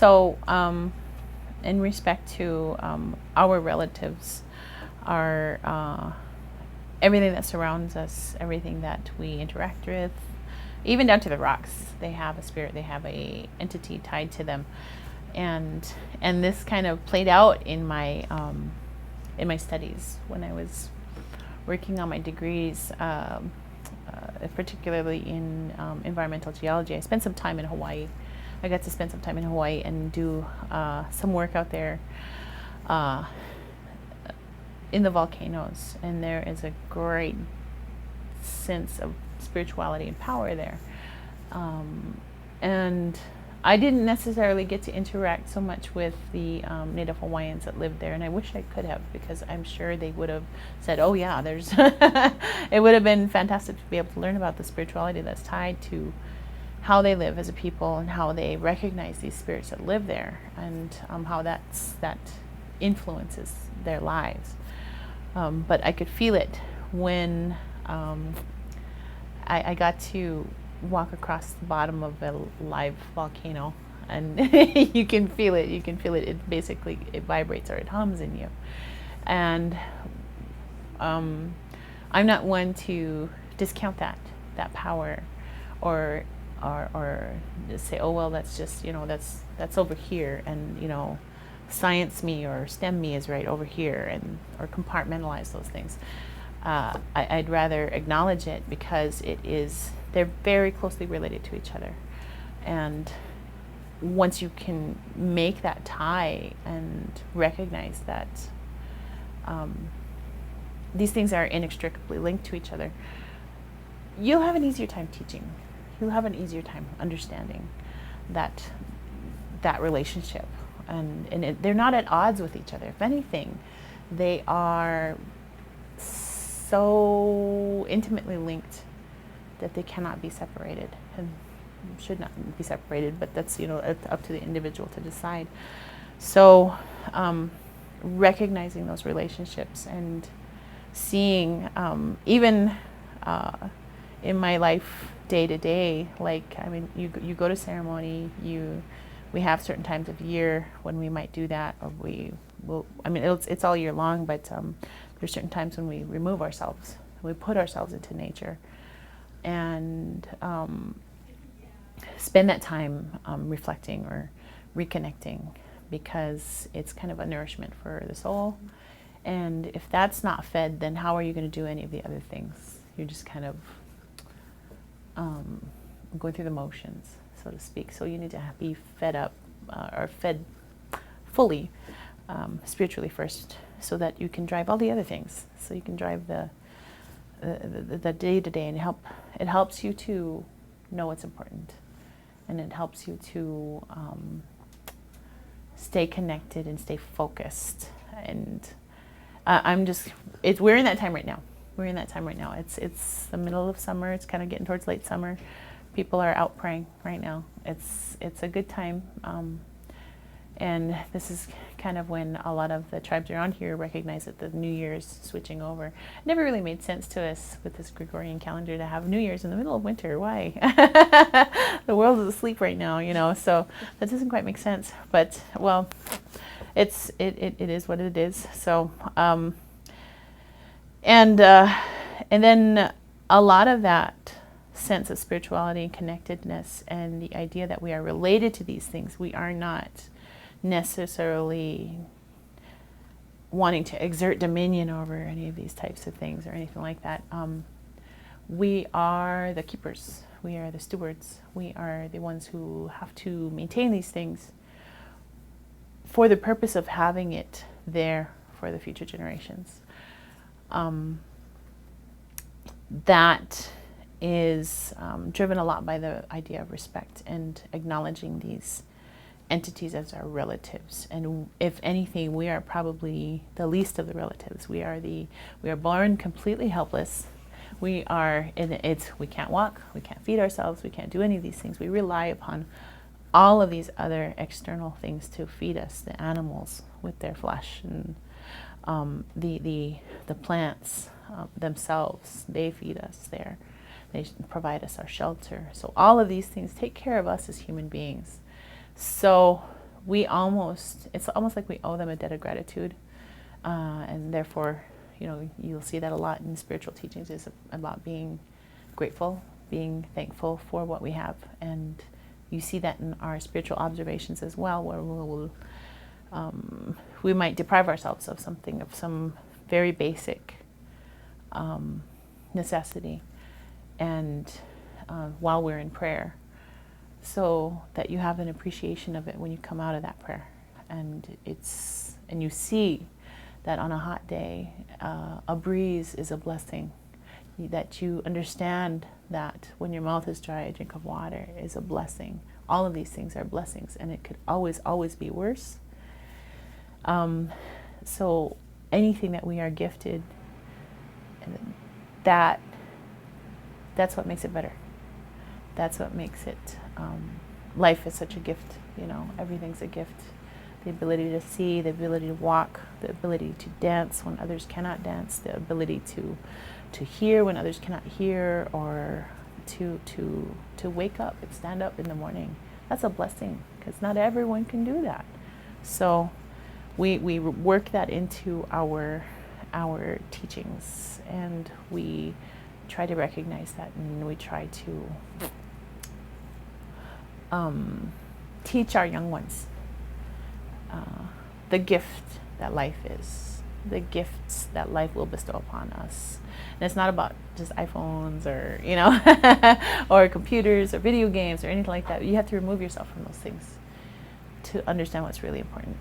So, in respect to our relatives, our everything that surrounds us, everything that we interact with, even down to the rocks, they have a spirit, they have a entity tied to them, and this kind of played out in my studies when I was working on my degrees, particularly in environmental geology. I spent some time in Hawaii. I got to spend some time in Hawaii and do some work out there in the volcanoes, and there is a great sense of spirituality and power there. And I didn't necessarily get to interact so much with the Native Hawaiians that lived there, and I wish I could have, because I'm sure they would have said, oh yeah, there's it would have been fantastic to be able to learn about the spirituality that's tied to how they live as a people and how they recognize these spirits that live there, and how that influences their lives. But I could feel it when I got to walk across the bottom of a live volcano, and you can feel it. You can feel it. It basically, it vibrates or it hums in you. And I'm not one to discount that power, or just say, oh well, that's just, that's over here, and science me or STEM me is right over here, and or compartmentalize those things. I'd rather acknowledge it, because they're very closely related to each other. And once you can make that tie and recognize that these things are inextricably linked to each other, you'll have an easier time teaching. You'll have an easier time understanding that relationship. And they're not at odds with each other. If anything, they are so intimately linked that they cannot be separated, and should not be separated, but that's up to the individual to decide. So recognizing those relationships and seeing, even in my life day to day, like, I mean, you go to ceremony, we have certain times of year when we might do that, or we will, I mean, it's all year long, but there's certain times when we remove ourselves, we put ourselves into nature, and spend that time reflecting or reconnecting, because it's kind of a nourishment for the soul. And if that's not fed, then how are you going to do any of the other things? You're just kind of going through the motions, so to speak. So you need to be fed up, or fed fully, spiritually first, so that you can drive all the other things. So you can drive the day to day, and it helps you to know what's important, and it helps you to stay connected and stay focused. And we're in that time right now. We're in that time right now. It's the middle of summer. It's kind of getting towards late summer. People are out praying right now. It's a good time. And this is kind of when a lot of the tribes around here recognize that the New Year's switching over. It never really made sense to us with this Gregorian calendar to have New Year's in the middle of winter. Why? The world is asleep right now, so that doesn't quite make sense. But, well, it is what it is. So, and then a lot of that sense of spirituality and connectedness, and the idea that we are related to these things, we are not necessarily wanting to exert dominion over any of these types of things or anything like that. We are the keepers. We are the stewards. We are the ones who have to maintain these things for the purpose of having it there for the future generations. That is driven a lot by the idea of respect and acknowledging these entities as our relatives. And if anything, we are probably the least of the relatives. We are born completely helpless. We can't walk, we can't feed ourselves, we can't do any of these things. We rely upon all of these other external things to feed us, the animals with their flesh, and the plants themselves, they feed us there. They provide us our shelter. So all of these things take care of us as human beings. So it's almost like we owe them a debt of gratitude. And therefore, you'll see that a lot in spiritual teachings is about being grateful, being thankful for what we have. And you see that in our spiritual observations as well, where we might deprive ourselves of something, of some very basic necessity, and while we're in prayer, so that you have an appreciation of it when you come out of that prayer. And you see that on a hot day, a breeze is a blessing. That you understand that when your mouth is dry, a drink of water is a blessing. All of these things are blessings, and it could always be worse. So anything that we are gifted, that's what makes it better. That's what makes it, life is such a gift, everything's a gift. The ability to see, the ability to walk, the ability to dance when others cannot dance, the ability to hear when others cannot hear, or to wake up and stand up in the morning. That's a blessing, because not everyone can do that. So we work that into our teachings, and we try to recognize that, and we try to teach our young ones the gift that life is, the gifts that life will bestow upon us. And it's not about just iPhones or, or computers or video games or anything like that. You have to remove yourself from those things to understand what's really important.